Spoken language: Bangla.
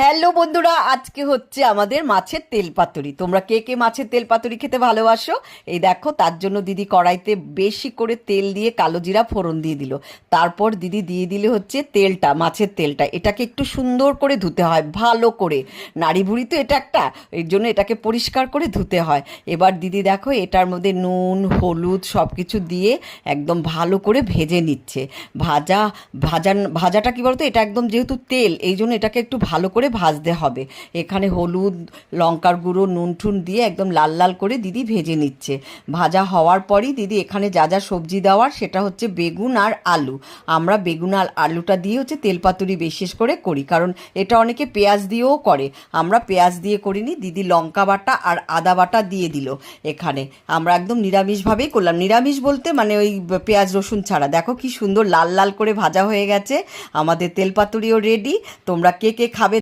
হ্যালো বন্ধুরা, আজকে হচ্ছে আমাদের মাছের তেল পাতুরি। তোমরা কে কে মাছের তেল পাতুরি খেতে ভালোবাসো? এই দেখো, তার জন্য দিদি কড়াইতে বেশি করে তেল দিয়ে কালো জিরা ফোড়ন দিয়ে দিল। তারপর দিদি দিয়ে দিলে হচ্ছে তেলটা, মাছের তেলটা। এটাকে একটু সুন্দর করে ধুতে হয়, ভালো করে। নাড়ি ভুড়ি তো এটা একটা, এর জন্য এটাকে পরিষ্কার করে ধুতে হয়। এবার দিদি দেখো, এটার মধ্যে নুন হলুদ সব কিছু দিয়ে একদম ভালো করে ভেজে নিচ্ছে। ভাজা ভাজাটা কি বলতো, এটা একদম যেহেতু তেল, এই জন্য এটাকে একটু ভালো করে ভাজতে হবে। এখানে হলুদ লঙ্কার গুঁড়ো নুন টুন দিয়ে একদম লাল লাল করে দিদি ভেজে নিচ্ছে। ভাজা হওয়ার পরই দিদি এখানে যা যা সবজি দেওয়ার, সেটা হচ্ছে বেগুন আর আলু। আমরা বেগুন আর আলুটা দিয়ে হচ্ছে তেল পাতুরি বিশেষ করে করি, কারণ এটা অনেকে পেঁয়াজ দিয়েও করে। আমরা পেঁয়াজ দিয়ে করিনি, দিদি লঙ্কা বাটা আর আদা বাটা দিয়ে দিল। এখানে আমরা একদম নিরামিষভাবেই করলাম। নিরামিষ বলতে মানে ওই পেঁয়াজ রসুন ছাড়া। দেখো কি সুন্দর লাল লাল করে ভাজা হয়ে গেছে। আমাদের তেল পাতুরিও রেডি। তোমরা কে কে খাবে